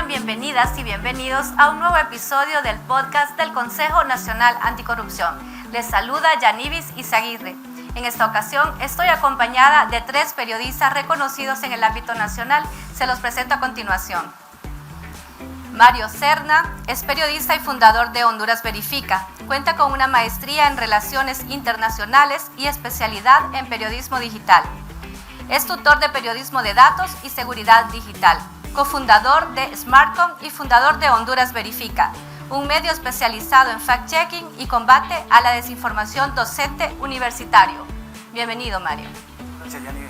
Sean bienvenidas y bienvenidos a un nuevo episodio del podcast del Consejo Nacional Anticorrupción. Les saluda Yanivis Izaguirre. En esta ocasión estoy acompañada de 3 periodistas reconocidos en el ámbito nacional. Se los presento a continuación. Mario Serna es periodista y fundador de Honduras Verifica. Cuenta con una maestría en Relaciones Internacionales y especialidad en Periodismo Digital. Es tutor de Periodismo de Datos y Seguridad Digital, cofundador de Smartcom y fundador de Honduras Verifica, un medio especializado en fact-checking y combate a la desinformación docente universitario. Bienvenido, Mario. Gracias, Yanivis.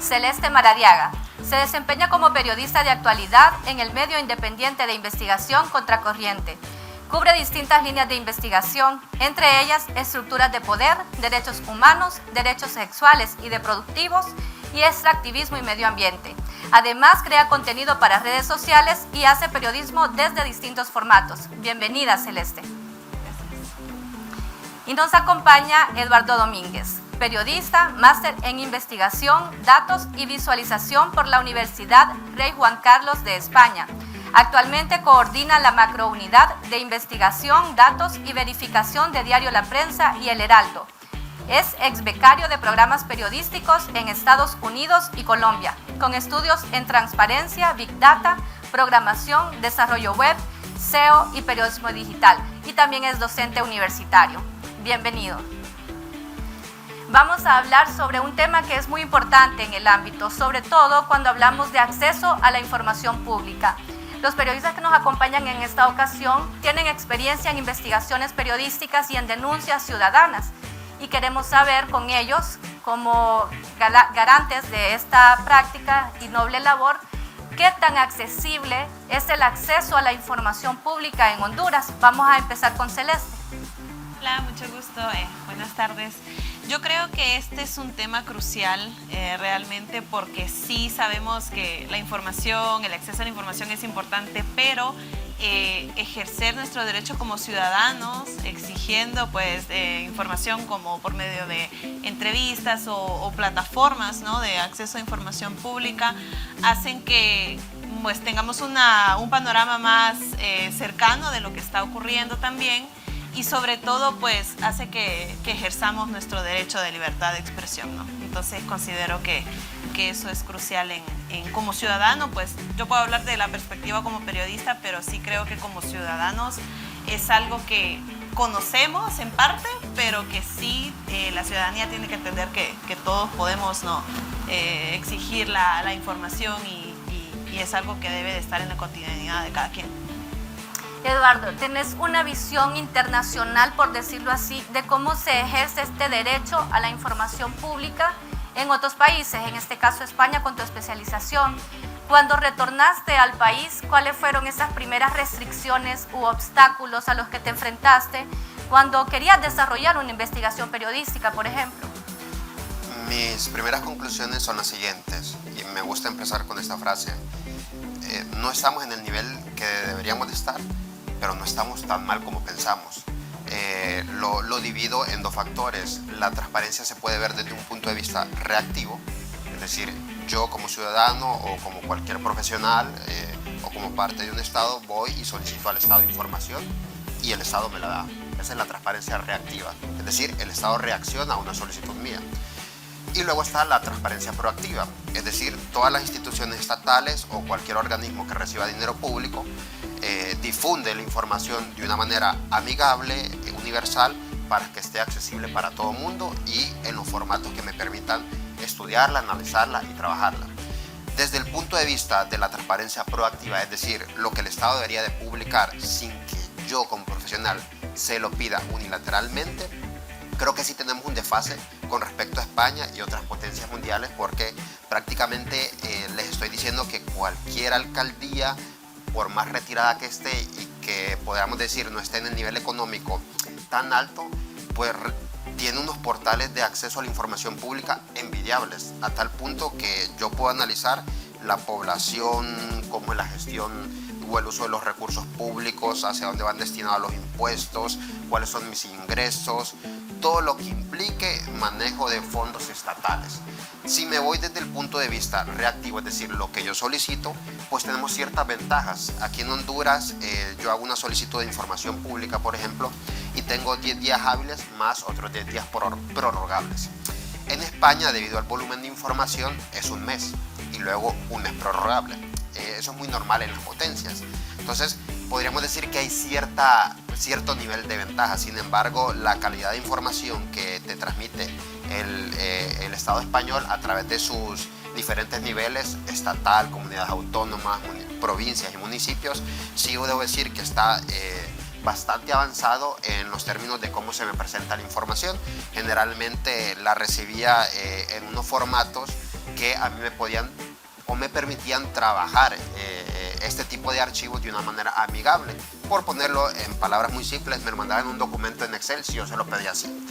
Celeste Maradiaga. Se desempeña como periodista de actualidad en el medio independiente de investigación Contracorriente. Cubre distintas líneas de investigación, entre ellas estructuras de poder, derechos humanos, derechos sexuales y reproductivos y extractivismo y medio ambiente. Además, crea contenido para redes sociales y hace periodismo desde distintos formatos. Bienvenida, Celeste. Gracias. Y nos acompaña Eduardo Domínguez, periodista, máster en investigación, datos y visualización por la Universidad Rey Juan Carlos de España. Actualmente coordina la macrounidad de investigación, datos y verificación de Diario La Prensa y El Heraldo. Es ex becario de programas periodísticos en Estados Unidos y Colombia, con estudios en transparencia, Big Data, programación, desarrollo web, SEO y periodismo digital. Y también es docente universitario. Bienvenido. Vamos a hablar sobre un tema que es muy importante en el ámbito, sobre todo cuando hablamos de acceso a la información pública. Los periodistas que nos acompañan en esta ocasión tienen experiencia en investigaciones periodísticas y en denuncias ciudadanas. Y queremos saber con ellos, como garantes de esta práctica y noble labor, qué tan accesible es el acceso a la información pública en Honduras. Vamos a empezar con Celeste. Hola, mucho gusto. Buenas tardes. Yo creo que este es un tema crucial realmente porque sí sabemos que la información, el acceso a la información es importante, pero ejercer nuestro derecho como ciudadanos, exigiendo pues información como por medio de entrevistas o plataformas, ¿no?, de acceso a información pública, hacen que pues tengamos un panorama más cercano de lo que está ocurriendo también. Y sobre todo, pues, hace que ejerzamos nuestro derecho de libertad de expresión, ¿no? Entonces, considero que eso es crucial como ciudadano. Pues, yo puedo hablar de la perspectiva como periodista, pero sí creo que como ciudadanos es algo que conocemos en parte, pero que sí la ciudadanía tiene que entender que todos podemos, ¿no?, exigir la información y es algo que debe de estar en la cotidianidad de cada quien. Eduardo, tienes una visión internacional, por decirlo así, de cómo se ejerce este derecho a la información pública en otros países, en este caso España, con tu especialización. Cuando retornaste al país, ¿cuáles fueron esas primeras restricciones u obstáculos a los que te enfrentaste cuando querías desarrollar una investigación periodística, por ejemplo? Mis primeras conclusiones son las siguientes, y me gusta empezar con esta frase. No estamos en el nivel que deberíamos de estar, pero no estamos tan mal como pensamos. Lo divido en 2 factores. La transparencia se puede ver desde un punto de vista reactivo, es decir, yo como ciudadano o como cualquier profesional o como parte de un Estado voy y solicito al Estado información y el Estado me la da. Esa es la transparencia reactiva, es decir, el Estado reacciona a una solicitud mía. Y luego está la transparencia proactiva, es decir, todas las instituciones estatales o cualquier organismo que reciba dinero público difunde la información de una manera amigable, universal, para que esté accesible para todo el mundo y en los formatos que me permitan estudiarla, analizarla y trabajarla. Desde el punto de vista de la transparencia proactiva, es decir, lo que el Estado debería de publicar sin que yo como profesional se lo pida unilateralmente, creo que sí tenemos un desfase con respecto a España y otras potencias mundiales porque prácticamente les estoy diciendo que cualquier alcaldía, por más retirada que esté y que podamos decir no esté en el nivel económico tan alto, pues tiene unos portales de acceso a la información pública envidiables, a tal punto que yo puedo analizar la población, cómo es la gestión o el uso de los recursos públicos, hacia dónde van destinados los impuestos, cuáles son mis ingresos, todo lo que implica implique manejo de fondos estatales. Si me voy desde el punto de vista reactivo, es decir, lo que yo solicito, pues tenemos ciertas ventajas. Aquí en Honduras yo hago una solicitud de información pública, por ejemplo, y tengo 10 días hábiles más otros 10 días prorrogables. En España, debido al volumen de información, es un mes y luego un mes prorrogable. Eso es muy normal en las potencias. Entonces, podríamos decir que hay cierto nivel de ventaja. Sin embargo, la calidad de información que te transmite el Estado español a través de sus diferentes niveles, estatal, comunidades autónomas, provincias y municipios, sí debo decir que está bastante avanzado en los términos de cómo se me presenta la información. Generalmente la recibía en unos formatos que a mí me permitían trabajar este tipo de archivos de una manera amigable. Por ponerlo en palabras muy simples, me lo mandaban un documento en Excel si yo se lo pedía así.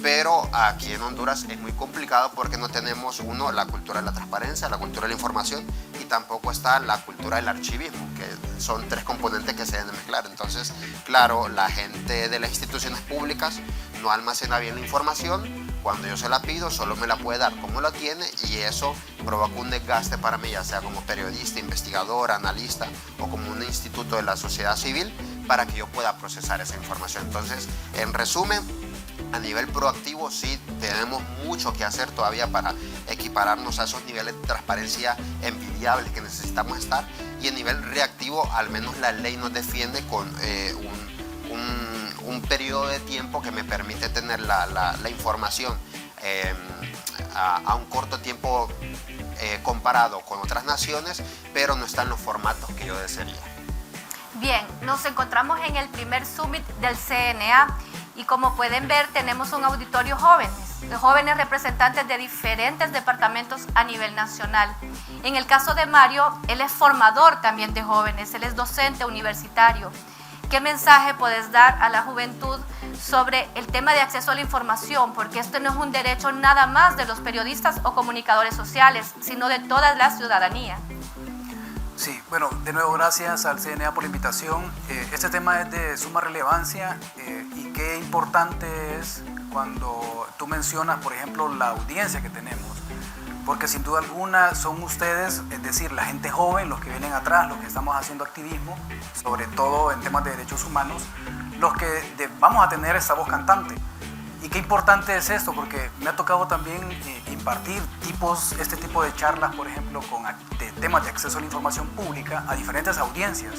Pero aquí en Honduras es muy complicado porque no tenemos, la cultura de la transparencia, la cultura de la información, y tampoco está la cultura del archivismo, que son 3 componentes que se deben mezclar. Entonces, claro, la gente de las instituciones públicas no almacena bien la información. Cuando yo se la pido, solo me la puede dar como la tiene, y eso provoca un desgaste para mí, ya sea como periodista, investigador, analista o como un instituto de la sociedad civil, para que yo pueda procesar esa información. Entonces, en resumen, a nivel proactivo sí tenemos mucho que hacer todavía para equipararnos a esos niveles de transparencia envidiables que necesitamos estar, y a nivel reactivo al menos la ley nos defiende con un periodo de tiempo que me permite tener la información a un corto tiempo comparado con otras naciones, pero no está en los formatos que yo desearía. Bien, nos encontramos en el primer summit del CNA y como pueden ver tenemos un auditorio jóvenes representantes de diferentes departamentos a nivel nacional. En el caso de Mario, él es formador también de jóvenes, él es docente universitario. ¿Qué mensaje puedes dar a la juventud sobre el tema de acceso a la información? Porque esto no es un derecho nada más de los periodistas o comunicadores sociales, sino de toda la ciudadanía. Sí, bueno, de nuevo gracias al CNA por la invitación. Este tema es de suma relevancia y qué importante es cuando tú mencionas, por ejemplo, la audiencia que tenemos. Porque sin duda alguna son ustedes, es decir, la gente joven, los que vienen atrás, los que estamos haciendo activismo, sobre todo en temas de derechos humanos, los que vamos a tener esta voz cantante. Y qué importante es esto, porque me ha tocado también impartir este tipo de charlas, por ejemplo, de temas de acceso a la información pública a diferentes audiencias.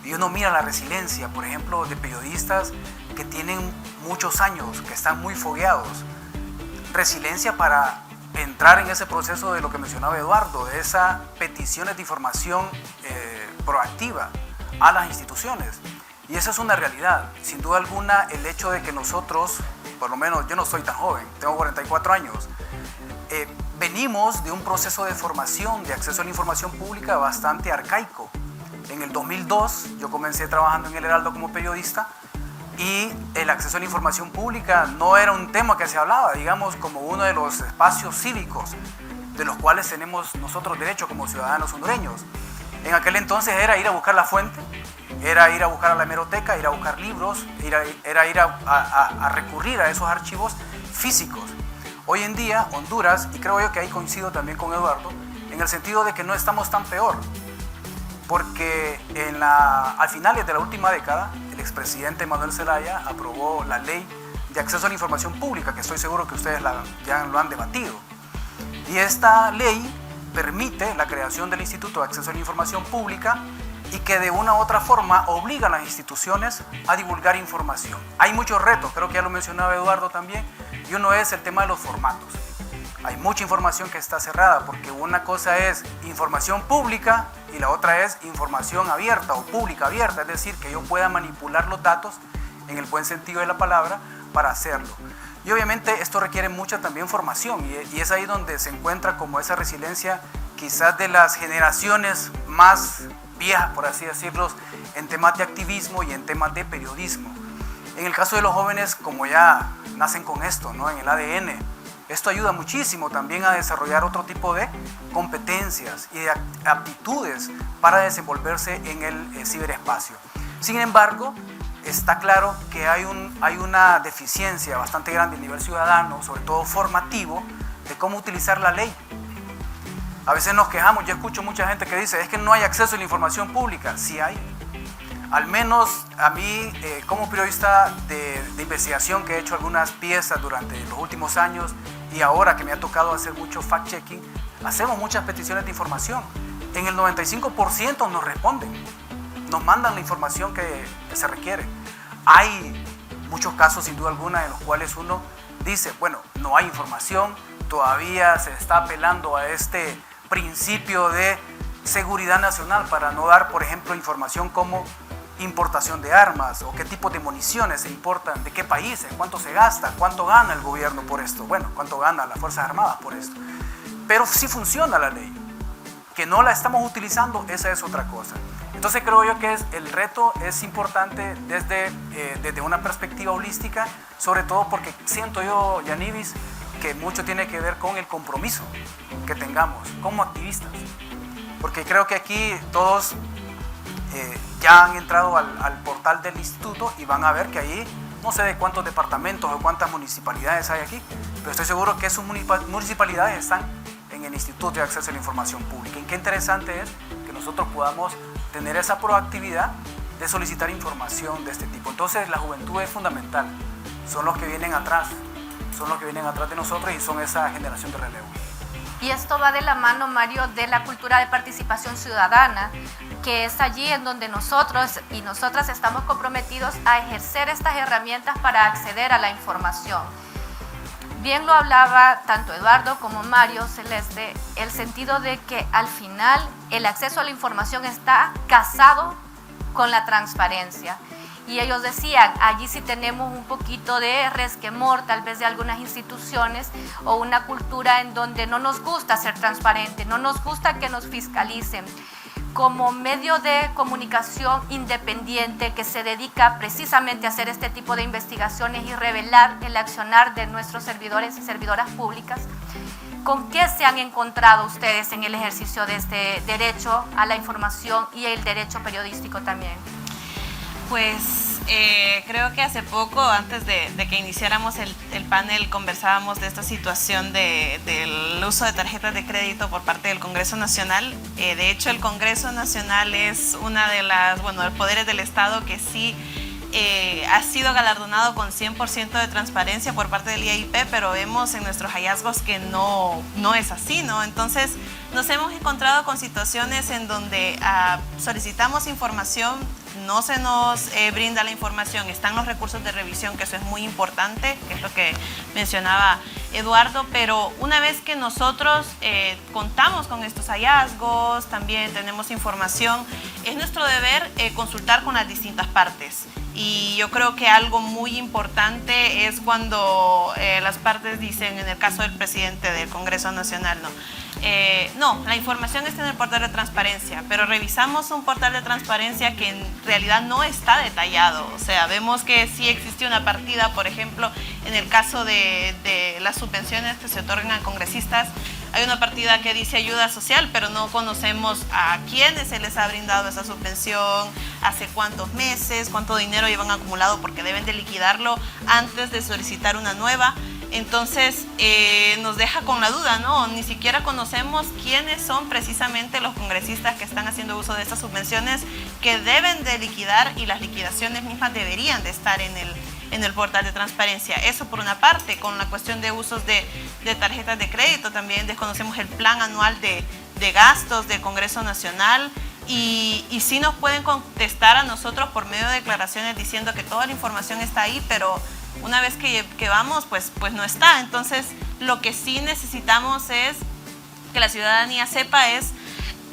Y uno mira la resiliencia, por ejemplo, de periodistas que tienen muchos años, que están muy fogueados. Resiliencia para entrar en ese proceso de lo que mencionaba Eduardo, de esas peticiones de información proactiva a las instituciones. Y eso es una realidad. Sin duda alguna, el hecho de que nosotros, por lo menos yo no soy tan joven, tengo 44 años, venimos de un proceso de formación, de acceso a la información pública bastante arcaico. En el 2002 yo comencé trabajando en El Heraldo como periodista, y el acceso a la información pública no era un tema que se hablaba, digamos, como uno de los espacios cívicos de los cuales tenemos nosotros derecho como ciudadanos hondureños. En aquel entonces era ir a buscar la fuente, era ir a buscar a la hemeroteca, ir a buscar libros, era ir a recurrir a esos archivos físicos. Hoy en día Honduras, y creo yo que ahí coincido también con Eduardo, en el sentido de que no estamos tan peor, porque al finales de la última década, el expresidente Manuel Zelaya aprobó la ley de acceso a la información pública, que estoy seguro que ustedes ya lo han debatido. Y esta ley permite la creación del Instituto de Acceso a la Información Pública y que de una u otra forma obliga a las instituciones a divulgar información. Hay muchos retos, creo que ya lo mencionaba Eduardo también, y uno es el tema de los formatos. Hay mucha información que está cerrada, porque una cosa es información pública y la otra es información abierta o pública abierta, es decir, que yo pueda manipular los datos en el buen sentido de la palabra para hacerlo. Y obviamente esto requiere mucha también formación, y es ahí donde se encuentra como esa resiliencia quizás de las generaciones más viejas, por así decirlo, en temas de activismo y en temas de periodismo. En el caso de los jóvenes, como ya nacen con esto, ¿no?, en el ADN, esto ayuda muchísimo también a desarrollar otro tipo de competencias y de aptitudes para desenvolverse en el ciberespacio. Sin embargo, está claro que hay una deficiencia bastante grande a nivel ciudadano, sobre todo formativo, de cómo utilizar la ley. A veces nos quejamos, yo escucho mucha gente que dice, es que no hay acceso a la información pública. Sí hay. Al menos a mí, como periodista de investigación, que he hecho algunas piezas durante los últimos años y ahora que me ha tocado hacer mucho fact-checking, hacemos muchas peticiones de información. En el 95% nos responden, nos mandan la información que se requiere. Hay muchos casos, sin duda alguna, en los cuales uno dice, bueno, no hay información, todavía se está apelando a este principio de seguridad nacional para no dar, por ejemplo, información como importación de armas o qué tipo de municiones se importan, de qué países, cuánto se gasta, cuánto gana el gobierno por esto, bueno, cuánto gana las Fuerzas Armadas por esto. Pero sí funciona la ley. Que no la estamos utilizando, esa es otra cosa. Entonces creo yo que el reto es importante desde una perspectiva holística, sobre todo porque siento yo, Yanivis, que mucho tiene que ver con el compromiso que tengamos como activistas. Porque creo que aquí todos ya han entrado al portal del instituto y van a ver que ahí no sé de cuántos departamentos o cuántas municipalidades hay aquí, pero estoy seguro que esas municipalidades están en el Instituto de Acceso a la Información Pública. Y qué interesante es que nosotros podamos tener esa proactividad de solicitar información de este tipo. Entonces la juventud es fundamental, son los que vienen atrás de nosotros y son esa generación de relevo. Y esto va de la mano, Mario, de la cultura de participación ciudadana, que es allí en donde nosotros y nosotras estamos comprometidos a ejercer estas herramientas para acceder a la información. Bien lo hablaba tanto Eduardo como Mario, Celeste, el sentido de que al final el acceso a la información está casado con la transparencia. Y ellos decían, allí sí tenemos un poquito de resquemor tal vez de algunas instituciones o una cultura en donde no nos gusta ser transparente, no nos gusta que nos fiscalicen. Como medio de comunicación independiente que se dedica precisamente a hacer este tipo de investigaciones y revelar el accionar de nuestros servidores y servidoras públicas, ¿con qué se han encontrado ustedes en el ejercicio de este derecho a la información y el derecho periodístico también? Pues creo que hace poco, antes de que iniciáramos el panel, conversábamos de esta situación del uso de tarjetas de crédito por parte del Congreso Nacional. De hecho, el Congreso Nacional es una de los poderes del Estado que sí ha sido galardonado con 100% de transparencia por parte del IAIP, pero vemos en nuestros hallazgos que no es así, ¿no? Entonces, nos hemos encontrado con situaciones en donde solicitamos información, no se nos brinda la información, están los recursos de revisión, que eso es muy importante, que es lo que mencionaba Eduardo, pero una vez que nosotros contamos con estos hallazgos, también tenemos información, es nuestro deber consultar con las distintas partes. Y yo creo que algo muy importante es cuando las partes dicen, en el caso del presidente del Congreso Nacional, no, la información está en el portal de transparencia, pero revisamos un portal de transparencia que en realidad no está detallado. O sea, vemos que sí existe una partida, por ejemplo, en el caso de las subvenciones que se otorgan a congresistas, hay una partida que dice ayuda social, pero no conocemos a quiénes se les ha brindado esa subvención, hace cuántos meses, cuánto dinero llevan acumulado, porque deben de liquidarlo antes de solicitar una nueva. Entonces nos deja con la duda, ¿no? Ni siquiera conocemos quiénes son precisamente los congresistas que están haciendo uso de estas subvenciones que deben de liquidar, y las liquidaciones mismas deberían de estar en el portal de transparencia. Eso por una parte. Con la cuestión de usos de tarjetas de crédito también desconocemos el plan anual de gastos del Congreso Nacional, y sí nos pueden contestar a nosotros por medio de declaraciones diciendo que toda la información está ahí, pero una vez que vamos, pues no está. Entonces, lo que sí necesitamos es que la ciudadanía sepa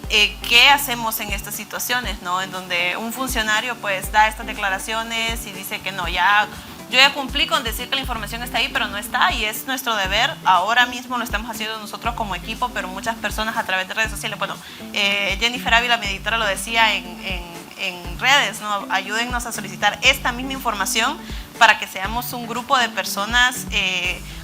qué hacemos en estas situaciones, ¿no? En donde un funcionario pues da estas declaraciones y dice que no, yo ya cumplí con decir que la información está ahí, pero no está, y es nuestro deber. Ahora mismo lo estamos haciendo nosotros como equipo, pero muchas personas a través de redes sociales. Bueno, Jennifer Ávila, mi editora, lo decía en redes, ¿no? Ayúdennos a solicitar esta misma información para que seamos un grupo de personas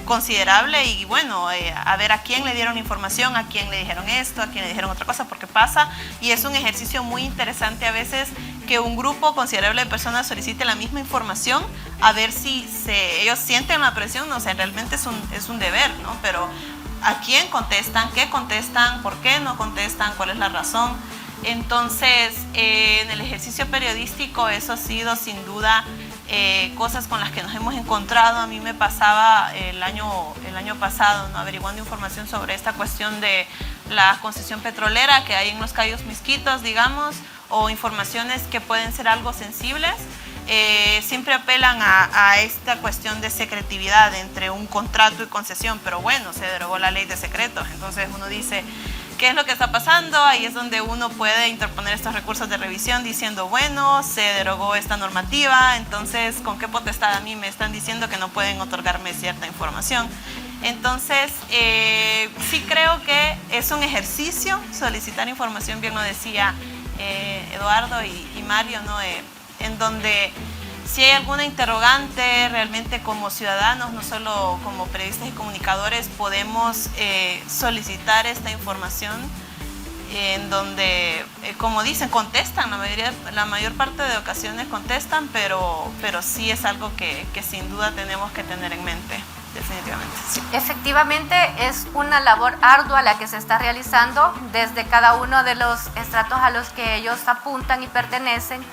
considerable, y bueno, a ver a quién le dieron información, a quién le dijeron esto, a quién le dijeron otra cosa, porque pasa, y es un ejercicio muy interesante a veces que un grupo considerable de personas solicite la misma información, a ver si ellos sienten la presión, no sé, realmente es un deber, ¿no? Pero ¿a quién contestan? ¿Qué contestan? ¿Por qué no contestan? ¿Cuál es la razón? Entonces, en el ejercicio periodístico eso ha sido sin duda cosas con las que nos hemos encontrado. A mí me pasaba el año pasado, ¿no? Averiguando información sobre esta cuestión de la concesión petrolera que hay en los Cayos Misquitos, digamos, o informaciones que pueden ser algo sensibles. Siempre apelan a esta cuestión de secretividad entre un contrato y concesión, pero bueno, se derogó la ley de secretos, entonces uno dice, ¿qué es lo que está pasando? Ahí es donde uno puede interponer estos recursos de revisión diciendo, bueno, se derogó esta normativa, entonces, ¿con qué potestad a mí me están diciendo que no pueden otorgarme cierta información? Entonces, sí creo que es un ejercicio solicitar información, bien lo decía Eduardo y Mario, ¿no? En donde si hay alguna interrogante, realmente como ciudadanos, no solo como periodistas y comunicadores, podemos solicitar esta información en donde, como dicen, contestan, la mayor parte de ocasiones contestan, pero sí es algo que sin duda tenemos que tener en mente. Definitivamente, sí. Efectivamente es una labor ardua la que se está realizando desde cada uno de los estratos a los que ellos apuntan y pertenecen,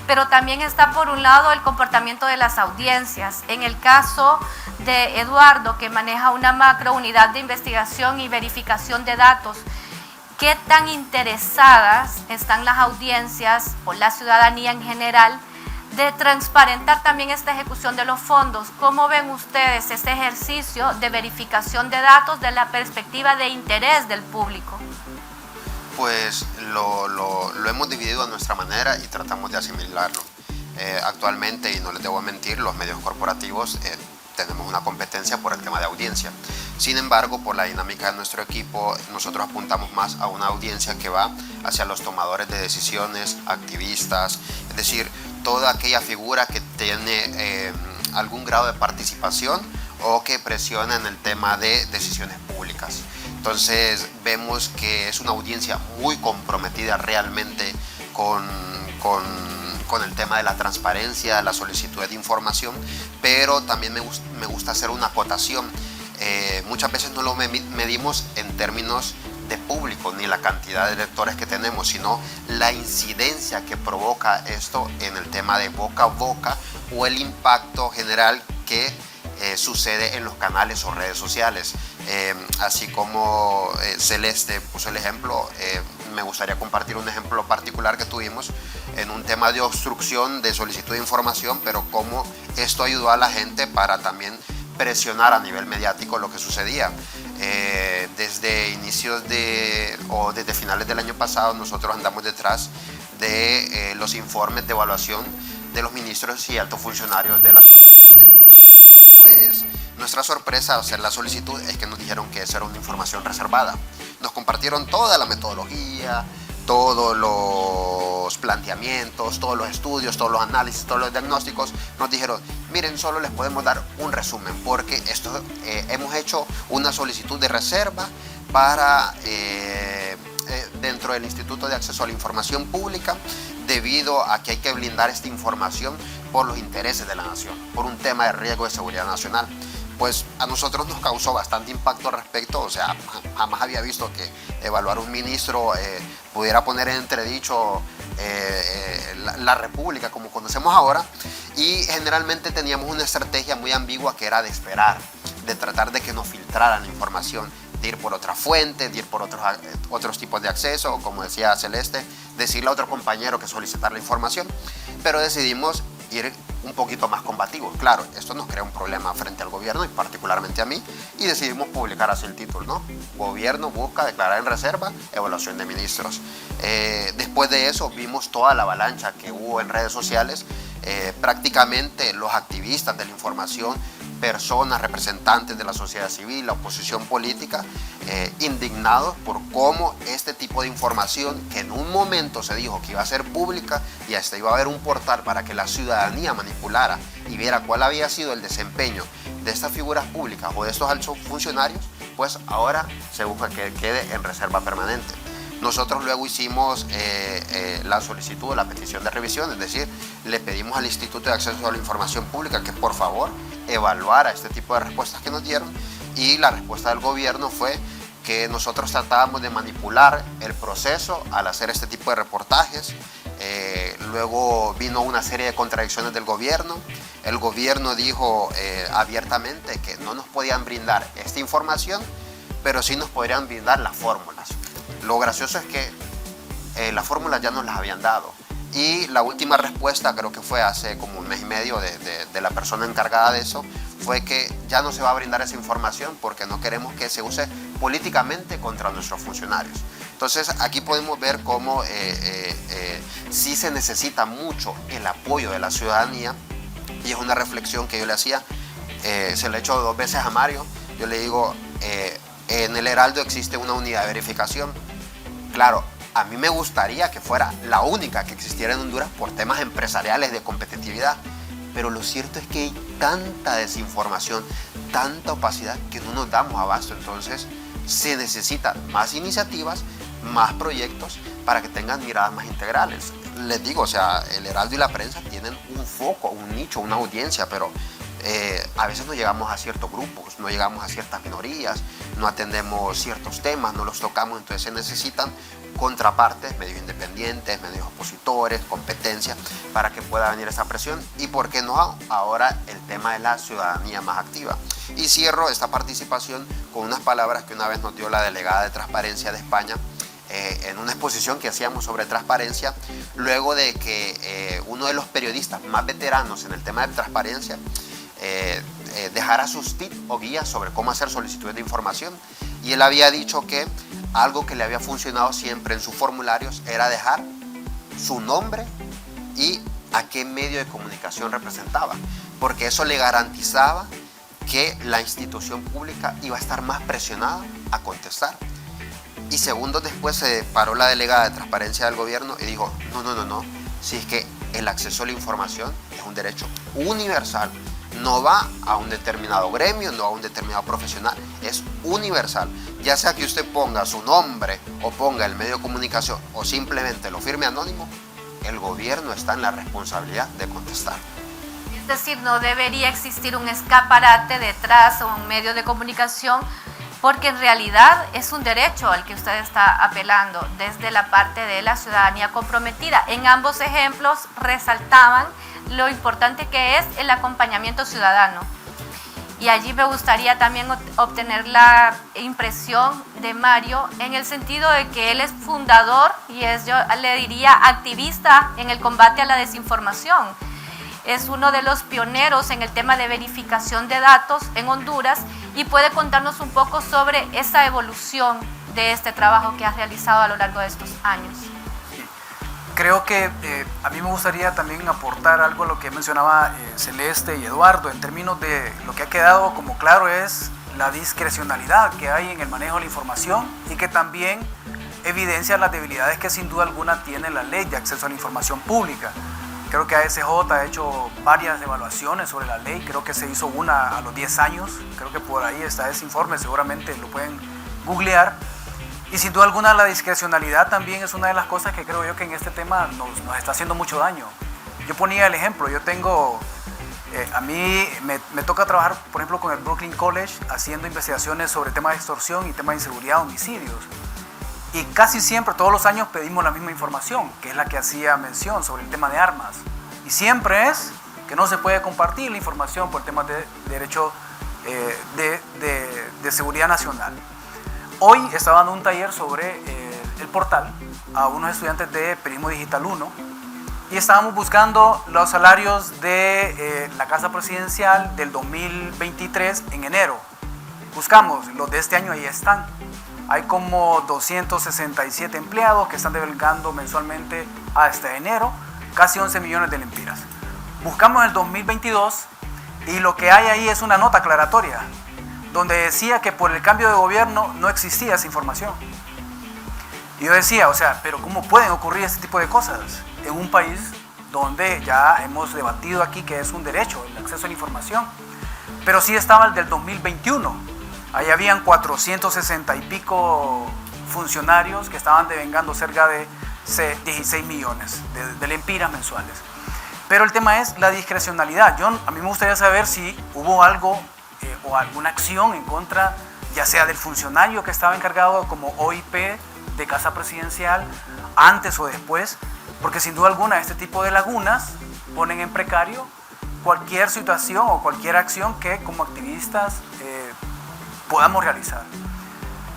pero también está por un lado el comportamiento de las audiencias. En el caso de Eduardo, que maneja una macro unidad de investigación y verificación de datos, ¿qué tan interesadas están las audiencias o la ciudadanía en general de transparentar también esta ejecución de los fondos? ¿Cómo ven ustedes este ejercicio de verificación de datos desde la perspectiva de interés del público? Pues lo hemos dividido a nuestra manera y tratamos de asimilarlo. Actualmente, y no les debo mentir, los medios corporativos tenemos una competencia por el tema de audiencia. Sin embargo, por la dinámica de nuestro equipo, nosotros apuntamos más a una audiencia que va hacia los tomadores de decisiones, activistas, es decir, toda aquella figura que tiene algún grado de participación o que presiona en el tema de decisiones públicas. Entonces vemos que es una audiencia muy comprometida realmente con el tema de la transparencia, la solicitud de información, pero también me gusta hacer una acotación. Muchas veces no lo medimos en términos de público, ni la cantidad de lectores que tenemos, sino la incidencia que provoca esto en el tema de boca a boca o el impacto general que sucede en los canales o redes sociales. Así como Celeste puso el ejemplo, me gustaría compartir un ejemplo particular que tuvimos en un tema de obstrucción de solicitud de información, pero cómo esto ayudó a la gente para también presionar a nivel mediático lo que sucedía. Desde inicios o desde finales del año pasado nosotros andamos detrás de los informes de evaluación de los ministros y altos funcionarios del actual gabinete. Pues nuestra sorpresa al hacer la solicitud es que nos dijeron que esa era una información reservada. Nos compartieron toda la metodología, todos los planteamientos, todos los estudios, todos los análisis, todos los diagnósticos. Nos dijeron, miren, solo les podemos dar un resumen porque hemos hecho una solicitud de reserva para dentro del Instituto de Acceso a la Información Pública, debido a que hay que blindar esta información por los intereses de la nación, por un tema de riesgo de seguridad nacional. Pues a nosotros nos causó bastante impacto al respecto, o sea, jamás había visto que evaluar un ministro pudiera poner en entredicho la república como conocemos ahora, y generalmente teníamos una estrategia muy ambigua que era de esperar, de tratar de que nos filtraran la información, de ir por otra fuente, de ir por otros tipos de acceso, o como decía Celeste, decirle a otro compañero que solicitar la información, pero decidimos ir un poquito más combativos. Claro, esto nos crea un problema frente al gobierno y particularmente a mí, y decidimos publicar así el título, ¿no? Gobierno busca declarar en reserva evaluación de ministros. Después de eso vimos toda la avalancha que hubo en redes sociales, prácticamente los activistas de la información, personas, representantes de la sociedad civil, la oposición política, indignados por cómo este tipo de información, que en un momento se dijo que iba a ser pública y hasta iba a haber un portal para que la ciudadanía manipulara y viera cuál había sido el desempeño de estas figuras públicas o de estos altos funcionarios, pues ahora se busca que quede en reserva permanente. Nosotros luego hicimos la solicitud o la petición de revisión, es decir, le pedimos al Instituto de Acceso a la Información Pública que por favor evaluara este tipo de respuestas que nos dieron, y la respuesta del gobierno fue que nosotros tratábamos de manipular el proceso al hacer este tipo de reportajes. Luego vino una serie de contradicciones del gobierno. El gobierno dijo abiertamente que no nos podían brindar esta información, pero sí nos podrían brindar las fórmulas. Lo gracioso es que las fórmulas ya nos las habían dado. Y la última respuesta, creo que fue hace como un mes y medio de la persona encargada de eso, fue que ya no se va a brindar esa información porque no queremos que se use políticamente contra nuestros funcionarios. Entonces aquí podemos ver cómo sí se necesita mucho el apoyo de la ciudadanía, y es una reflexión que yo le hacía, se le he hecho 2 veces a Mario. Yo le digo, en el Heraldo existe una unidad de verificación. Claro, a mí me gustaría que fuera la única que existiera en Honduras por temas empresariales de competitividad, pero lo cierto es que hay tanta desinformación, tanta opacidad que no nos damos abasto. Entonces se necesitan más iniciativas, más proyectos para que tengan miradas más integrales. Les digo, o sea, el Heraldo y la prensa tienen un foco, un nicho, una audiencia, pero a veces no llegamos a ciertos grupos, no llegamos a ciertas minorías, no atendemos ciertos temas, no los tocamos. Entonces se necesitan contrapartes, medios independientes, medios opositores, competencia, para que pueda venir esa presión. Y por qué no ahora el tema de la ciudadanía más activa. Y cierro esta participación con unas palabras que una vez nos dio la delegada de Transparencia de España en una exposición que hacíamos sobre transparencia, luego de que uno de los periodistas más veteranos en el tema de transparencia dejara sus tips o guías sobre cómo hacer solicitudes de información. Y él había dicho que algo que le había funcionado siempre en sus formularios era dejar su nombre y a qué medio de comunicación representaba, porque eso le garantizaba que la institución pública iba a estar más presionada a contestar. Y segundos después se paró la delegada de Transparencia del gobierno y dijo, no, si es que el acceso a la información es un derecho universal, no va a un determinado gremio, no a un determinado profesional, es universal. Ya sea que usted ponga su nombre o ponga el medio de comunicación o simplemente lo firme anónimo, el gobierno está en la responsabilidad de contestar. Es decir, no debería existir un escaparate detrás o un medio de comunicación, porque en realidad es un derecho al que usted está apelando desde la parte de la ciudadanía comprometida. En ambos ejemplos resaltaban lo importante que es el acompañamiento ciudadano. Y allí me gustaría también obtener la impresión de Mario en el sentido de que él es fundador y es, yo le diría, activista en el combate a la desinformación. Es uno de los pioneros en el tema de verificación de datos en Honduras y puede contarnos un poco sobre esa evolución de este trabajo que has realizado a lo largo de estos años. Creo que a mí me gustaría también aportar algo a lo que mencionaba Celeste y Eduardo en términos de lo que ha quedado como claro es la discrecionalidad que hay en el manejo de la información y que también evidencia las debilidades que sin duda alguna tiene la ley de acceso a la información pública. Creo que ASJ ha hecho varias evaluaciones sobre la ley, creo que se hizo una a los 10 años, creo que por ahí está ese informe, seguramente lo pueden googlear. Y sin duda alguna la discrecionalidad también es una de las cosas que creo yo que en este tema nos está haciendo mucho daño. Yo ponía el ejemplo, yo tengo, a mí me toca trabajar por ejemplo con el Brooklyn College haciendo investigaciones sobre temas de extorsión y temas de inseguridad, homicidios. Y casi siempre, todos los años pedimos la misma información, que es la que hacía mención sobre el tema de armas. Y siempre es que no se puede compartir la información por temas de derecho de seguridad nacional. Hoy estaba dando un taller sobre el portal a unos estudiantes de Periodismo Digital 1 y estábamos buscando los salarios de la Casa Presidencial del 2023 en enero. Buscamos, los de este año ahí están. Hay como 267 empleados que están devengando mensualmente hasta enero, casi 11 millones de lempiras. Buscamos el 2022 y lo que hay ahí es una nota aclaratoria donde decía que por el cambio de gobierno no existía esa información. Y yo decía, o sea, pero ¿cómo pueden ocurrir este tipo de cosas en un país donde ya hemos debatido aquí que es un derecho el acceso a la información? Pero sí estaba el del 2021. Ahí habían 460 y pico funcionarios que estaban devengando cerca de 16 millones de lempiras mensuales. Pero el tema es la discrecionalidad. A mí me gustaría saber si hubo algo o alguna acción en contra, ya sea del funcionario que estaba encargado como OIP de Casa Presidencial, antes o después, porque sin duda alguna este tipo de lagunas ponen en precario cualquier situación o cualquier acción que como activistas podamos realizar.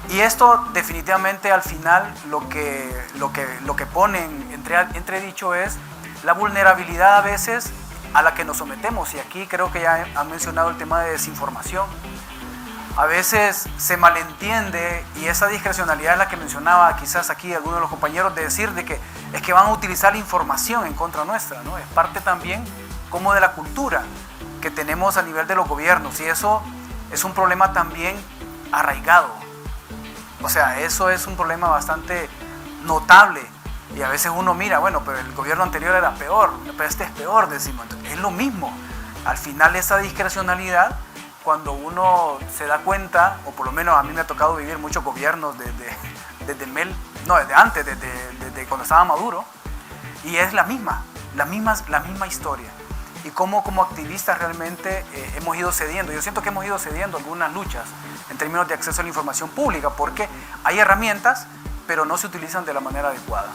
Y esto definitivamente al final lo que ponen entredicho es la vulnerabilidad a veces a la que nos sometemos, y aquí creo que ya han mencionado el tema de desinformación. A veces se malentiende, y esa discrecionalidad es la que mencionaba quizás aquí algunos de los compañeros, de decir de que es que van a utilizar la información en contra nuestra, ¿no? Es parte también como de la cultura que tenemos a nivel de los gobiernos, y eso es un problema también arraigado. O sea, eso es un problema bastante notable, y a veces uno mira, bueno, pero el gobierno anterior era peor, pero este es peor, decimos. Entonces, es lo mismo. Al final esa discrecionalidad, cuando uno se da cuenta, o por lo menos a mí me ha tocado vivir muchos gobiernos desde antes, desde cuando estaba Maduro, y es la misma historia. Y cómo como activistas realmente hemos ido cediendo. Yo siento que hemos ido cediendo algunas luchas en términos de acceso a la información pública, porque hay herramientas, pero no se utilizan de la manera adecuada.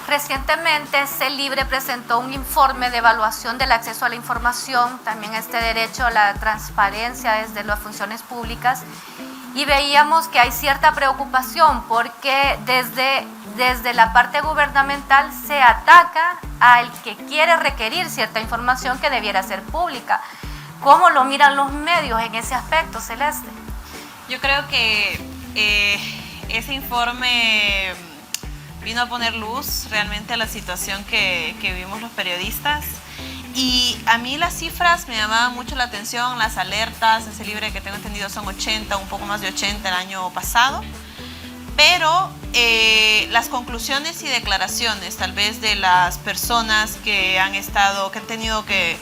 Recientemente CELIBRE presentó un informe de evaluación del acceso a la información, también este derecho a la transparencia desde las funciones públicas, y veíamos que hay cierta preocupación porque desde la parte gubernamental se ataca al que quiere requerir cierta información que debiera ser pública. ¿Cómo lo miran los medios en ese aspecto, Celeste? Yo creo que ese informe vino a poner luz realmente a la situación que vivimos los periodistas, y a mí las cifras me llamaban mucho la atención. Las alertas en CELIBRE, que tengo entendido son 80, un poco más de 80 el año pasado, pero las conclusiones y declaraciones tal vez de las personas que han tenido que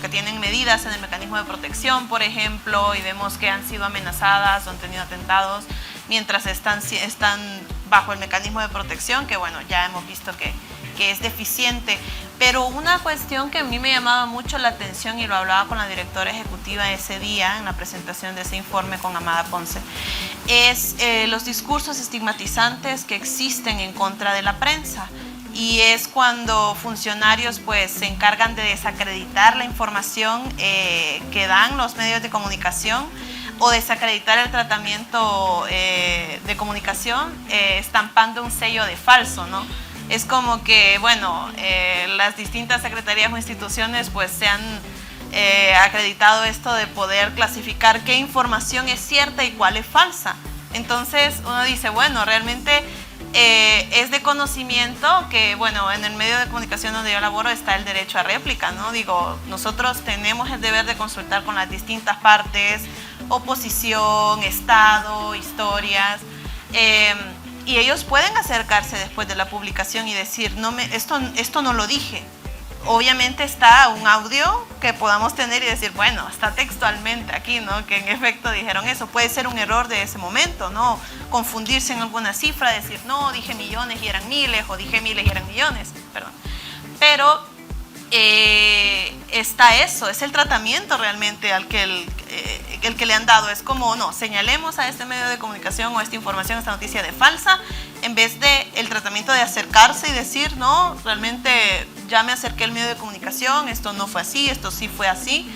tienen medidas en el mecanismo de protección, por ejemplo, y vemos que han sido amenazadas o han tenido atentados mientras están bajo el mecanismo de protección, que bueno, ya hemos visto que es deficiente. Pero una cuestión que a mí me llamaba mucho la atención, y lo hablaba con la directora ejecutiva ese día en la presentación de ese informe con Amada Ponce, es los discursos estigmatizantes que existen en contra de la prensa. Y es cuando funcionarios pues se encargan de desacreditar la información que dan los medios de comunicación, o desacreditar el tratamiento de comunicación estampando un sello de falso, ¿no? Es como que, bueno, las distintas secretarías o instituciones pues se han acreditado esto de poder clasificar qué información es cierta y cuál es falsa. Entonces uno dice, bueno, realmente es de conocimiento que, bueno, en el medio de comunicación donde yo laboro está el derecho a réplica, ¿no? Digo, nosotros tenemos el deber de consultar con las distintas partes, oposición, Estado, historias, y ellos pueden acercarse después de la publicación y decir, esto no lo dije. Obviamente está un audio que podamos tener y decir, bueno, está textualmente aquí, ¿no? Que en efecto dijeron eso. Puede ser un error de ese momento, ¿no? Confundirse en alguna cifra, decir, no, dije millones y eran miles, o dije miles y eran millones, perdón. Pero está eso, es el tratamiento realmente al que el que le han dado. Es como, no, señalemos a este medio de comunicación o esta información, esta noticia de falsa, en vez de el tratamiento de acercarse y decir, no, realmente ya me acerqué al medio de comunicación, esto no fue así, esto sí fue así.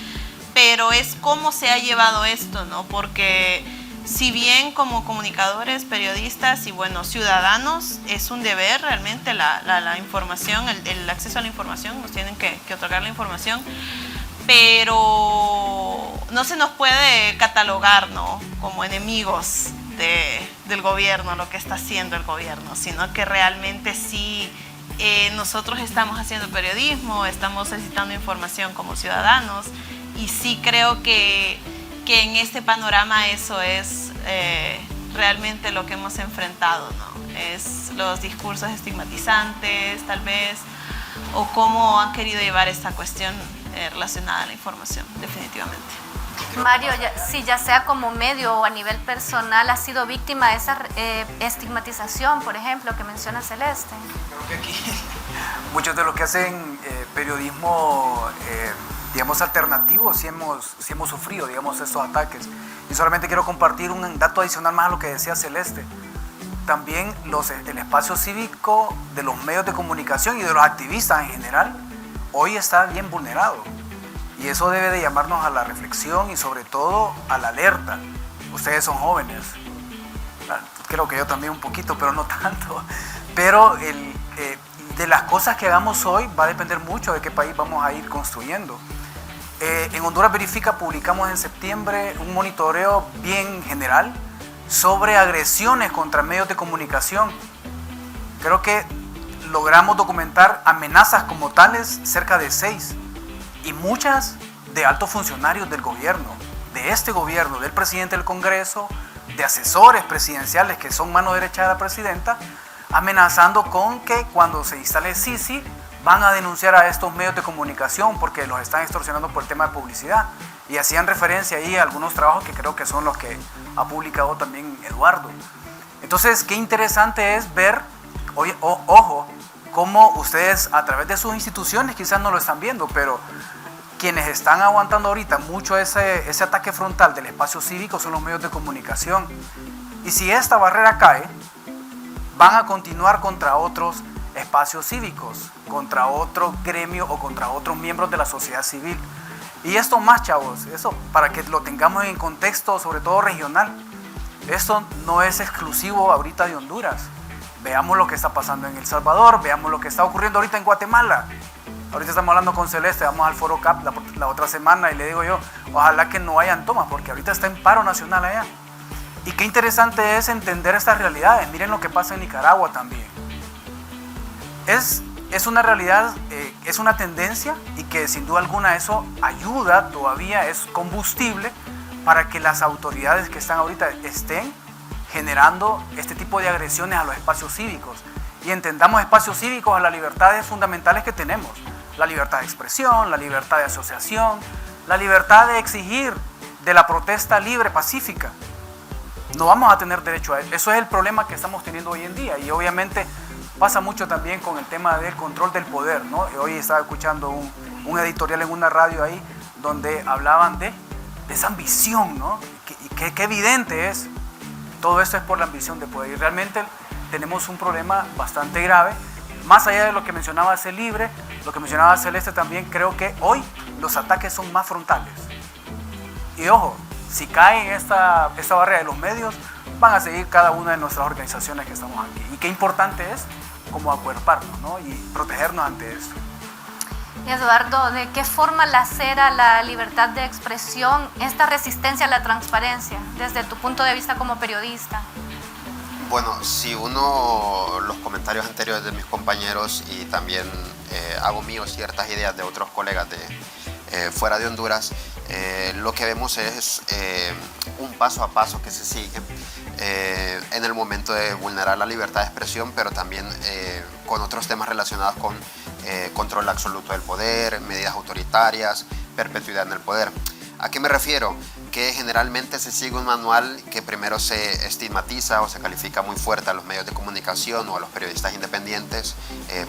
Pero es cómo se ha llevado esto, ¿no? Porque si bien como comunicadores, periodistas y, bueno, ciudadanos, es un deber realmente la información, el acceso a la información, nos tienen que otorgar la información, pero no se nos puede catalogar, ¿no?, como enemigos del gobierno, lo que está haciendo el gobierno, sino que realmente sí nosotros estamos haciendo periodismo, estamos necesitando información como ciudadanos, y sí creo que en este panorama eso es realmente lo que hemos enfrentado, ¿no? Es los discursos estigmatizantes, tal vez, o cómo han querido llevar esta cuestión relacionada a la información, definitivamente. Mario, ya sea como medio o a nivel personal, ¿has sido víctima de esa estigmatización, por ejemplo, que menciona Celeste? Creo que aquí muchos de los que hacen periodismo, digamos, alternativo, sí hemos sufrido, digamos, estos ataques. Y solamente quiero compartir un dato adicional más a lo que decía Celeste. También el espacio cívico de los medios de comunicación y de los activistas en general, hoy está bien vulnerado. Y eso debe de llamarnos a la reflexión y sobre todo a la alerta. Ustedes son jóvenes, creo que yo también un poquito, pero no tanto. Pero de las cosas que hagamos hoy va a depender mucho de qué país vamos a ir construyendo. En Honduras Verifica publicamos en septiembre un monitoreo bien general sobre agresiones contra medios de comunicación. Creo que logramos documentar amenazas como tales cerca de 6. Y muchas de altos funcionarios del gobierno, de este gobierno, del presidente del Congreso, de asesores presidenciales que son mano derecha de la presidenta, amenazando con que cuando se instale el Sisi van a denunciar a estos medios de comunicación porque los están extorsionando por el tema de publicidad. Y hacían referencia ahí a algunos trabajos que creo que son los que ha publicado también Eduardo. Entonces, qué interesante es ver, ojo, cómo ustedes a través de sus instituciones quizás no lo están viendo, pero quienes están aguantando ahorita mucho ese ataque frontal del espacio cívico son los medios de comunicación. Y si esta barrera cae, van a continuar contra otros espacios cívicos, contra otro gremio o contra otros miembros de la sociedad civil. Y esto más, chavos, eso para que lo tengamos en contexto sobre todo regional. Esto no es exclusivo ahorita de Honduras. Veamos lo que está pasando en El Salvador, veamos lo que está ocurriendo ahorita en Guatemala. Ahorita estamos hablando con Celeste, vamos al Foro CAP la otra semana y le digo yo, ojalá que no hayan tomas, porque ahorita está en paro nacional allá. Y qué interesante es entender estas realidades. Miren lo que pasa en Nicaragua también. Es una realidad, es una tendencia y que sin duda alguna eso ayuda todavía, es combustible para que las autoridades que están ahorita estén generando este tipo de agresiones a los espacios cívicos y entendamos espacios cívicos a las libertades fundamentales que tenemos, la libertad de expresión, la libertad de asociación, la libertad de exigir de la protesta libre, pacífica. No vamos a tener derecho a eso. Eso es el problema que estamos teniendo hoy en día y obviamente pasa mucho también con el tema del control del poder, ¿no? Hoy estaba escuchando un editorial en una radio ahí donde hablaban de esa ambición, ¿no? Y qué evidente es. Todo esto es por la ambición de poder y realmente tenemos un problema bastante grave. Más allá de lo que mencionaba Libre, lo que mencionaba Celeste también, creo que hoy los ataques son más frontales. Y ojo, si cae esta barrera de los medios, van a seguir cada una de nuestras organizaciones que estamos aquí. Y qué importante es como acuerparnos, ¿no? Y protegernos ante esto. Y Eduardo, ¿de qué forma lacera la libertad de expresión esta resistencia a la transparencia desde tu punto de vista como periodista? Bueno, si uno los comentarios anteriores de mis compañeros y también hago míos ciertas ideas de otros colegas de fuera de Honduras, lo que vemos es un paso a paso que se sigue en el momento de vulnerar la libertad de expresión, pero también con otros temas relacionados con control absoluto del poder, medidas autoritarias, perpetuidad en el poder. ¿A qué me refiero? Que generalmente se sigue un manual que primero se estigmatiza o se califica muy fuerte a los medios de comunicación o a los periodistas independientes.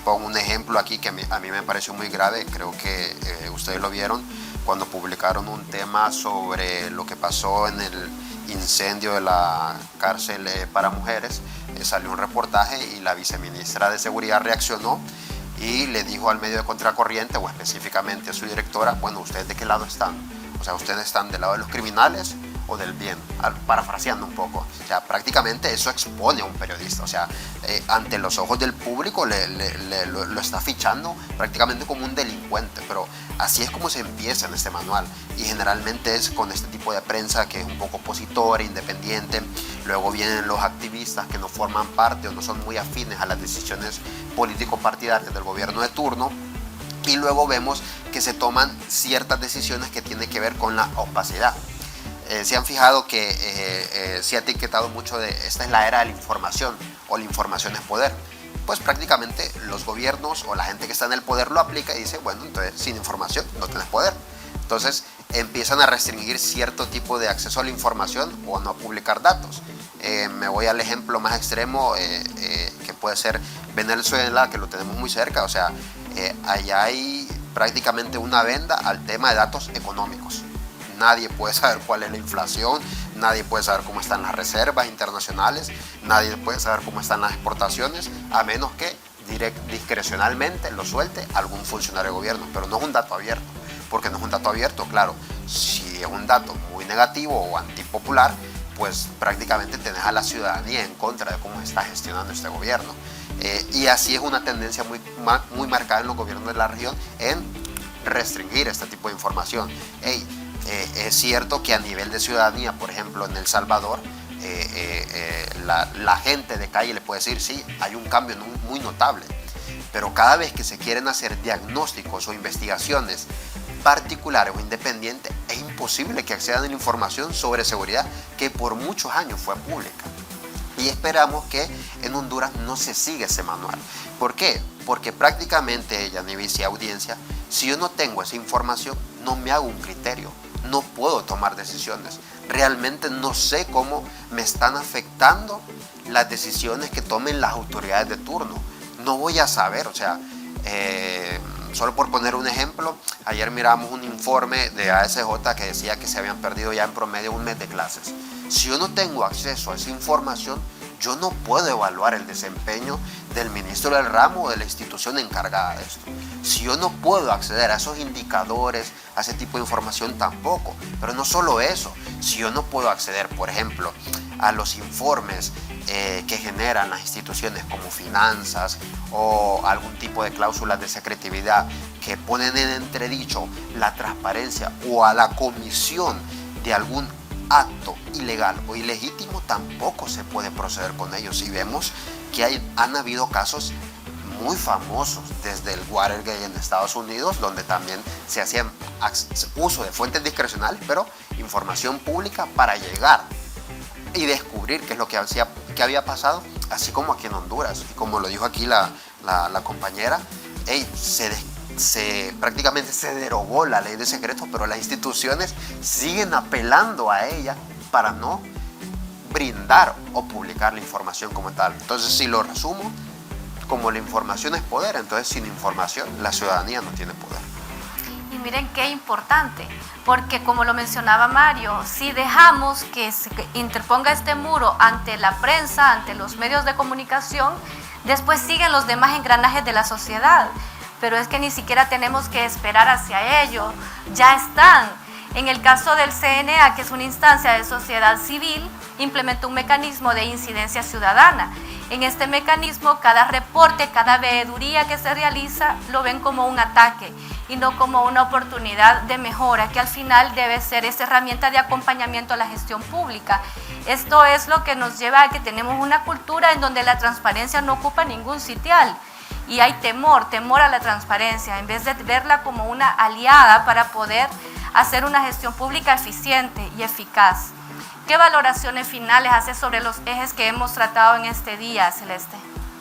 Pongo un ejemplo aquí que a mí me pareció muy grave, creo que ustedes lo vieron, cuando publicaron un tema sobre lo que pasó en el incendio de la cárcel para mujeres. Salió un reportaje y la viceministra de Seguridad reaccionó y le dijo al medio de contracorriente, o específicamente a su directora, bueno, ¿ustedes de qué lado están? O sea, ¿ustedes están del lado de los criminales o del bien? Parafraseando un poco. O sea, prácticamente eso expone a un periodista. O sea, ante los ojos del público lo está fichando prácticamente como un delincuente. Pero así es como se empieza en este manual. Y generalmente es con este tipo de prensa que es un poco opositora, independiente. Luego vienen los activistas que no forman parte o no son muy afines a las decisiones político-partidarias del gobierno de turno. Y luego vemos que se toman ciertas decisiones que tienen que ver con la opacidad. Se han fijado que se ha etiquetado mucho de esta es la era de la información o la información es poder. Pues prácticamente los gobiernos o la gente que está en el poder lo aplica y dice, bueno, entonces sin información no tienes poder. Entonces empiezan a restringir cierto tipo de acceso a la información o a no publicar datos. Me voy al ejemplo más extremo, que puede ser Venezuela, que lo tenemos muy cerca. O sea, allá hay prácticamente una venda al tema de datos económicos. Nadie puede saber cuál es la inflación, nadie puede saber cómo están las reservas internacionales, nadie puede saber cómo están las exportaciones, a menos que discrecionalmente lo suelte algún funcionario de gobierno. Pero no es un dato abierto, porque no es un dato abierto, claro. Si es un dato muy negativo o antipopular, pues prácticamente tenés a la ciudadanía en contra de cómo está gestionando este gobierno. Y así es una tendencia muy marcada en los gobiernos de la región en restringir este tipo de información. Es cierto que a nivel de ciudadanía, por ejemplo, en El Salvador, la gente de calle le puede decir, sí, hay un cambio muy notable, pero cada vez que se quieren hacer diagnósticos o investigaciones particulares o independientes, es imposible que accedan a la información sobre seguridad que por muchos años fue pública. Y esperamos que en Honduras no se siga ese manual. ¿Por qué? Porque prácticamente, Yanivis y audiencia, si yo no tengo esa información, no me hago un criterio, no puedo tomar decisiones. Realmente no sé cómo me están afectando las decisiones que tomen las autoridades de turno. No voy a saber, o sea, solo por poner un ejemplo, ayer miramos un informe de ASJ que decía que se habían perdido ya en promedio un mes de clases. Si yo no tengo acceso a esa información, yo no puedo evaluar el desempeño del ministro del ramo o de la institución encargada de esto. Si yo no puedo acceder a esos indicadores, a ese tipo de información tampoco. Pero no solo eso, si yo no puedo acceder, por ejemplo, a los informes que generan las instituciones como finanzas o algún tipo de cláusulas de secretividad que ponen en entredicho la transparencia o a la comisión de algún acto ilegal o ilegítimo, tampoco se puede proceder con ellos. Y vemos que han habido casos muy famosos, desde el Watergate en Estados Unidos, donde también se hacía uso de fuentes discrecionales, pero información pública para llegar y descubrir qué es lo que había pasado, así como aquí en Honduras. Y como lo dijo aquí la compañera, prácticamente se derogó la ley de secreto, pero las instituciones siguen apelando a ella para no brindar o publicar la información como tal. Entonces, si lo resumo, como la información es poder, entonces sin información la ciudadanía no tiene poder. Y miren qué importante, porque como lo mencionaba Mario, si dejamos que se interponga este muro ante la prensa, ante los medios de comunicación, después siguen los demás engranajes de la sociedad. Pero es que ni siquiera tenemos que esperar hacia ello, ya están. En el caso del CNA, que es una instancia de sociedad civil, implementó un mecanismo de incidencia ciudadana. En este mecanismo, cada reporte, cada veeduría que se realiza, lo ven como un ataque y no como una oportunidad de mejora, que al final debe ser esa herramienta de acompañamiento a la gestión pública. Esto es lo que nos lleva a que tenemos una cultura en donde la transparencia no ocupa ningún sitial. Y hay temor a la transparencia, en vez de verla como una aliada para poder hacer una gestión pública eficiente y eficaz. ¿Qué valoraciones finales hace sobre los ejes que hemos tratado en este día, Celeste?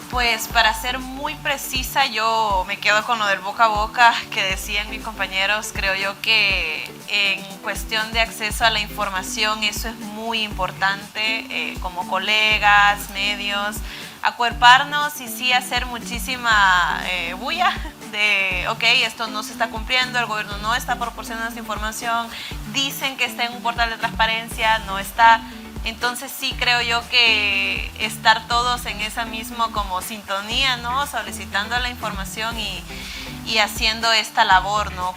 Pues para ser muy precisa, yo me quedo con lo del boca a boca que decían mis compañeros. Creo yo que en cuestión de acceso a la información eso es muy importante, como colegas, medios, acuerparnos y sí hacer muchísima bulla de, ok, esto no se está cumpliendo, el gobierno no está proporcionando esta información, dicen que está en un portal de transparencia, no está. Entonces sí creo yo que estar todos en esa misma como sintonía, ¿no? Solicitando la información y haciendo esta labor, ¿no?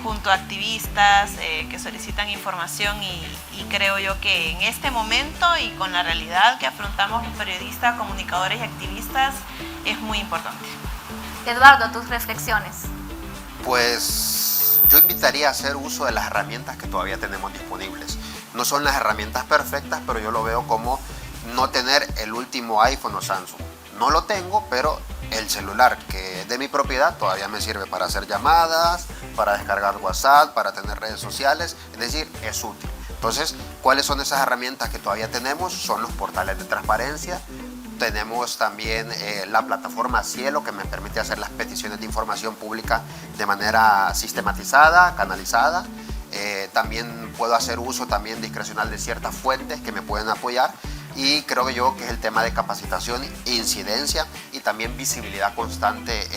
Junto a activistas que solicitan información y creo yo que en este momento y con la realidad que afrontamos los periodistas, comunicadores y activistas es muy importante. Eduardo, tus reflexiones. Pues yo invitaría a hacer uso de las herramientas que todavía tenemos disponibles. No son las herramientas perfectas, pero yo lo veo como no tener el último iPhone o Samsung. No lo tengo, pero el celular que es de mi propiedad todavía me sirve para hacer llamadas, para descargar WhatsApp, para tener redes sociales, es decir, es útil. Entonces, ¿cuáles son esas herramientas que todavía tenemos? Son los portales de transparencia. Tenemos también la plataforma Cielo, que me permite hacer las peticiones de información pública de manera sistematizada, canalizada. También puedo hacer uso también discrecional de ciertas fuentes que me pueden apoyar, y creo yo que es el tema de capacitación, incidencia y también visibilidad constante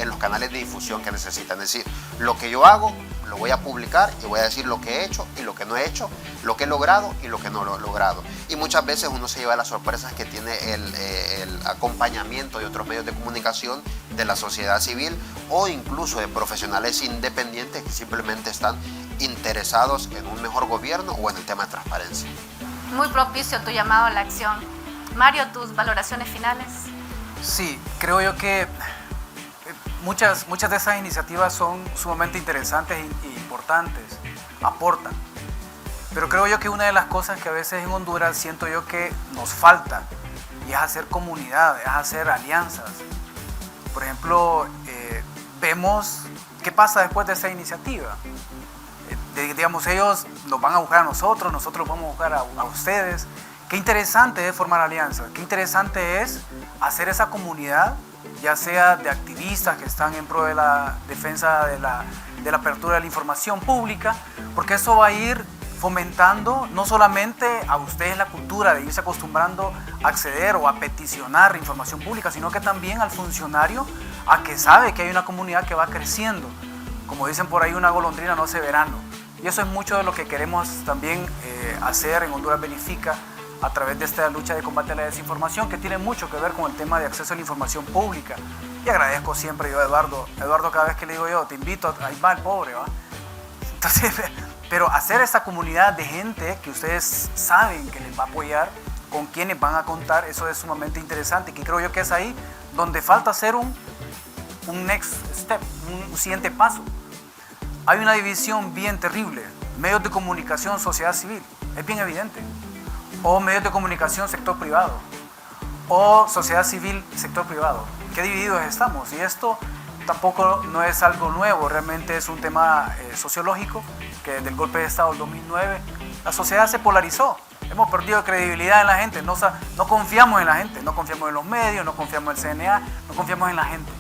en los canales de difusión que necesitan. Es decir, lo que yo hago lo voy a publicar y voy a decir lo que he hecho y lo que no he hecho, lo que he logrado y lo que no he logrado. Y muchas veces uno se lleva las sorpresas que tiene el acompañamiento de otros medios de comunicación, de la sociedad civil o incluso de profesionales independientes que simplemente están interesados en un mejor gobierno o en el tema de transparencia. Muy propicio tu llamado a la acción. Mario, tus valoraciones finales. Sí, creo yo que muchas de esas iniciativas son sumamente interesantes e importantes, aportan. Pero creo yo que una de las cosas que a veces en Honduras siento yo que nos falta, y es hacer comunidad, es hacer alianzas. Por ejemplo, vemos qué pasa después de esa iniciativa. Digamos, ellos nos van a buscar a nosotros vamos a buscar a ustedes. Qué interesante es formar alianzas, qué interesante es hacer esa comunidad, ya sea de activistas que están en pro de la defensa de la apertura de la información pública, porque eso va a ir fomentando no solamente a ustedes la cultura de irse acostumbrando a acceder o a peticionar información pública, sino que también al funcionario a que sabe que hay una comunidad que va creciendo. Como dicen por ahí, una golondrina no hace verano. Y eso es mucho de lo que queremos también hacer en Honduras Benifica a través de esta lucha de combate a la desinformación, que tiene mucho que ver con el tema de acceso a la información pública. Y agradezco siempre yo a Eduardo, cada vez que le digo yo, te invito, ahí va el pobre, ¿va? Entonces, pero hacer esta comunidad de gente que ustedes saben que les va a apoyar, con quienes van a contar, eso es sumamente interesante, que creo yo que es ahí donde falta hacer un next step, un siguiente paso. Hay una división bien terrible, medios de comunicación, sociedad civil, es bien evidente, o medios de comunicación, sector privado, o sociedad civil, sector privado. Qué divididos estamos, y esto tampoco no es algo nuevo, realmente es un tema sociológico, que desde el golpe de Estado del 2009, la sociedad se polarizó, hemos perdido credibilidad en la gente, no confiamos en la gente, no confiamos en los medios, no confiamos en el CNA, no confiamos en la gente.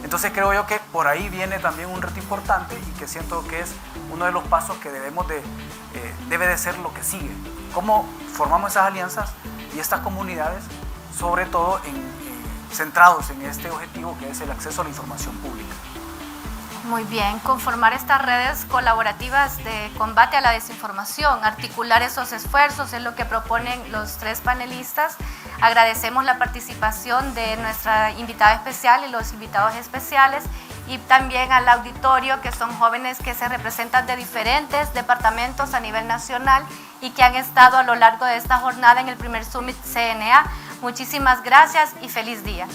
Entonces creo yo que por ahí viene también un reto importante y que siento que es uno de los pasos que debe de ser lo que sigue. Cómo formamos esas alianzas y estas comunidades, sobre todo centrados en este objetivo que es el acceso a la información pública. Muy bien, conformar estas redes colaborativas de combate a la desinformación, articular esos esfuerzos es lo que proponen los tres panelistas. Agradecemos la participación de nuestra invitada especial y los invitados especiales y también al auditorio, que son jóvenes que se representan de diferentes departamentos a nivel nacional y que han estado a lo largo de esta jornada en el primer Summit CNA. Muchísimas gracias y feliz día.